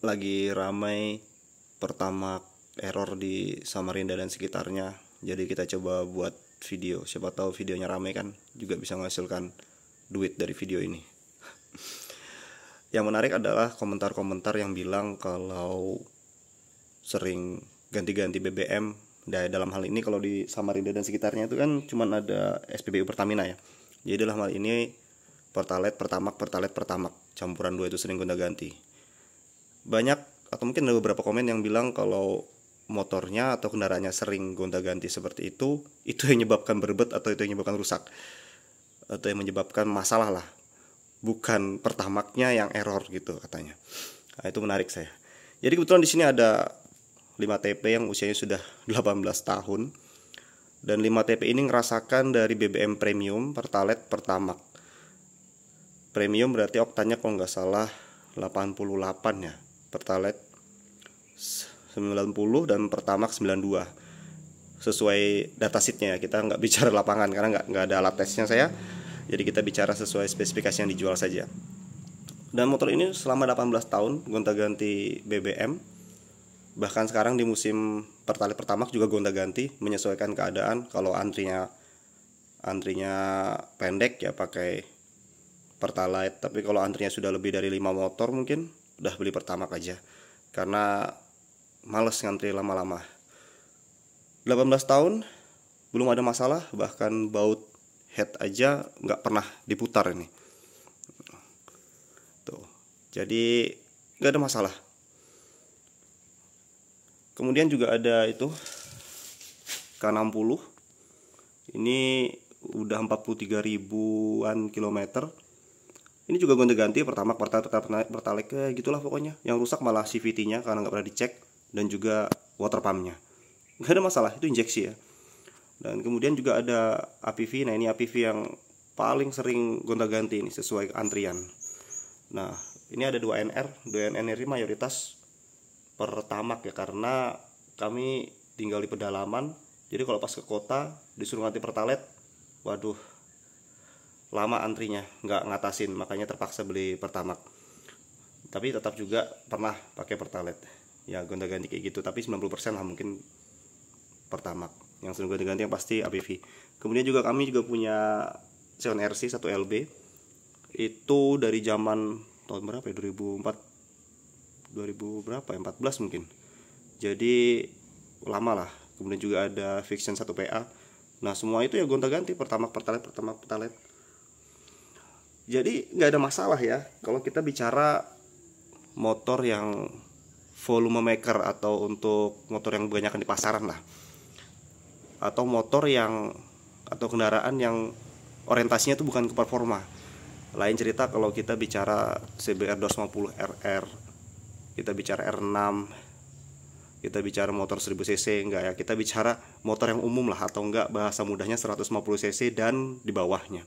lagi ramai pertamax error di Samarinda dan sekitarnya. Jadi kita coba buat video. Siapa tahu videonya ramai kan, juga bisa menghasilkan duit dari video ini. Yang menarik adalah komentar-komentar yang bilang kalau sering ganti-ganti BBM. Dalam hal ini kalau di Samarinda dan sekitarnya itu kan cuma ada SPBU Pertamina ya. Jadi dalam hal ini Pertalite, Pertamax, campuran dua itu sering gonta-ganti. Banyak atau mungkin ada beberapa komen yang bilang kalau motornya atau kendaraannya sering gonta-ganti seperti itu yang menyebabkan berbet atau itu yang menyebabkan rusak atau yang menyebabkan masalah lah, bukan Pertamaxnya yang error gitu katanya. Nah, itu menarik saya. Jadi kebetulan di sini ada 5TP yang usianya sudah 18 tahun. Dan 5TP ini ngerasakan dari BBM premium, Pertalite, Pertamax. Premium berarti oktannya kalau nggak salah 88 ya. Pertalite 90 dan Pertamax 92. Sesuai datasheetnya ya, kita nggak bicara lapangan karena nggak ada alat tesnya saya. Jadi kita bicara sesuai spesifikasi yang dijual saja. Dan motor ini selama 18 tahun gonta-ganti BBM. Bahkan sekarang di musim Pertalite Pertamax juga gonta-ganti menyesuaikan keadaan. Kalau antrinya pendek ya pakai Pertalite, tapi kalau antrinya sudah lebih dari 5 motor mungkin udah beli Pertamax aja. Karena males ngantri lama-lama. 18 tahun belum ada masalah, bahkan baut head aja nggak pernah diputar ini. Tuh. Jadi nggak ada masalah. Kemudian juga ada itu K60. Ini udah 43 ribuan kilometer. Ini juga gonta-ganti Pertamax, Pertalite kayak gitulah pokoknya. Yang rusak malah CVT-nya karena nggak pernah dicek, dan juga water pump-nya. Nggak ada masalah, itu injeksi ya. Dan kemudian juga ada APV. Nah, ini APV yang paling sering gonta-ganti ini sesuai antrian. Nah, ini ada 2NR. 2NR ini mayoritas Pertamax ya, karena kami tinggal di pedalaman. Jadi kalau pas ke kota disuruh ganti Pertalite, waduh, lama antrinya, nggak ngatasin, makanya terpaksa beli Pertamax. Tapi tetap juga pernah pakai Pertalite ya, gonta-ganti kayak gitu. Tapi 90% lah mungkin Pertamax. Yang sering gonta-ganti yang pasti APV. Kemudian juga kami juga punya Xeon RC 1LB. Itu dari zaman tahun berapa ya, 2000 berapa ya, 14 mungkin. Jadi lama lah. Kemudian juga ada Vixion 1PA. Nah, semua itu ya gonta-ganti Pertamax, Pertalite. Jadi nggak ada masalah ya kalau kita bicara motor yang volume maker, atau untuk motor yang kebanyakan di pasaran lah, atau motor yang atau kendaraan yang orientasinya itu bukan ke performa. Lain cerita kalau kita bicara CBR 250 RR, kita bicara R6, kita bicara motor 1000 cc, enggak ya, kita bicara motor yang umum lah, atau enggak bahasa mudahnya 150 cc dan di bawahnya.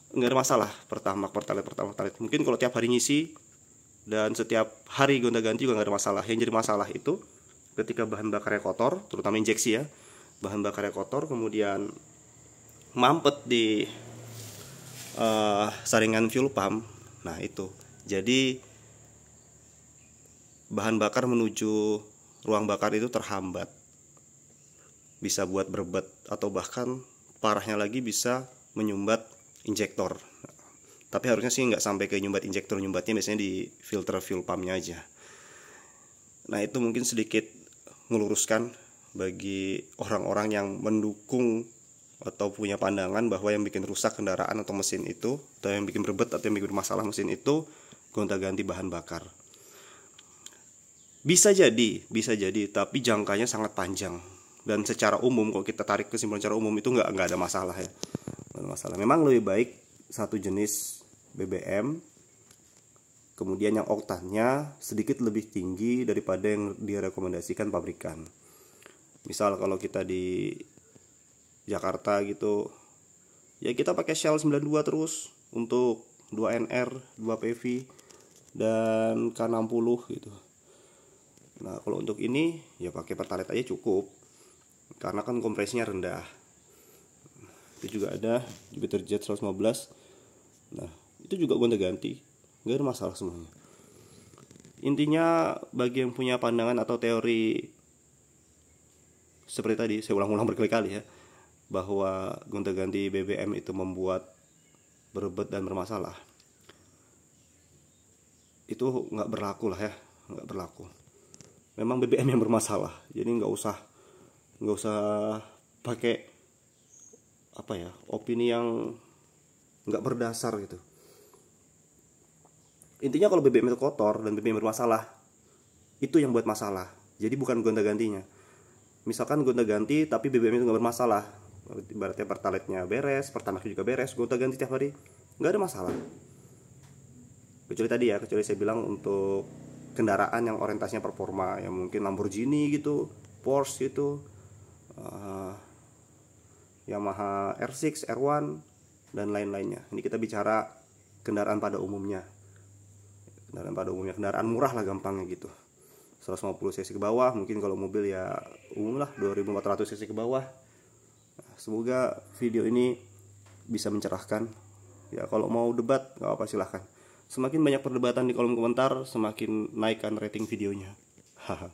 Enggak ada masalah Pertamax, Pertalite. Mungkin kalau tiap hari ngisi dan setiap hari gonta-ganti juga enggak ada masalah. Yang jadi masalah itu ketika bahan bakarnya kotor, terutama injeksi ya. Bahan bakarnya kotor, kemudian mampet di saringan fuel pump. Nah, itu. Jadi bahan bakar menuju ruang bakar itu terhambat. Bisa buat berbet, atau bahkan parahnya lagi bisa menyumbat injektor. Tapi harusnya sih nggak sampai ke nyumbat injektor, nyumbatnya biasanya di filter fuel pumpnya aja. Nah, itu mungkin sedikit meluruskan bagi orang-orang yang mendukung atau punya pandangan bahwa yang bikin rusak kendaraan atau mesin itu, atau yang bikin berbet atau yang bikin masalah mesin itu gonta-ganti bahan bakar. Bisa jadi, tapi jangkanya sangat panjang. Dan secara umum kalau kita tarik kesimpulan secara umum itu nggak ada masalah ya. Nggak ada masalah. Memang lebih baik satu jenis BBM, kemudian yang oktannya sedikit lebih tinggi daripada yang direkomendasikan pabrikan. Misal kalau kita di Jakarta gitu, ya kita pakai Shell 92 terus untuk 2NR, 2PV, dan K60 gitu. Nah, kalau untuk ini ya pakai Pertalite aja cukup, karena kan kompresinya rendah. Itu juga ada Jupiter Jet 115. Nah, itu juga gonta-ganti, nggak ada masalah semuanya. Intinya bagi yang punya pandangan atau teori seperti tadi, saya ulang-ulang berkali-kali ya, bahwa gonta-ganti BBM itu membuat berebut dan bermasalah, itu nggak berlaku lah ya, nggak berlaku. Memang BBM yang bermasalah, jadi nggak usah pakai apa ya, opini yang nggak berdasar gitu. Intinya kalau BBM itu kotor dan BBM bermasalah, itu yang buat masalah. Jadi bukan gonta-gantinya. Misalkan gonta-ganti tapi BBM itu nggak bermasalah, ibaratnya pertalite-nya beres, pertamax juga beres, gonta-ganti tiap hari, nggak ada masalah. Kecuali saya bilang untuk kendaraan yang orientasinya performa, yang mungkin Lamborghini gitu, Porsche gitu, Yamaha R6, R1 dan lain-lainnya. Ini kita bicara kendaraan pada umumnya. Kendaraan murah lah gampangnya gitu. 150 cc ke bawah, mungkin kalau mobil ya umum lah 2400 cc ke bawah. Nah, semoga video ini bisa mencerahkan. Ya kalau mau debat nggak apa, silahkan. Semakin banyak perdebatan di kolom komentar, semakin naikkan rating videonya. Haha.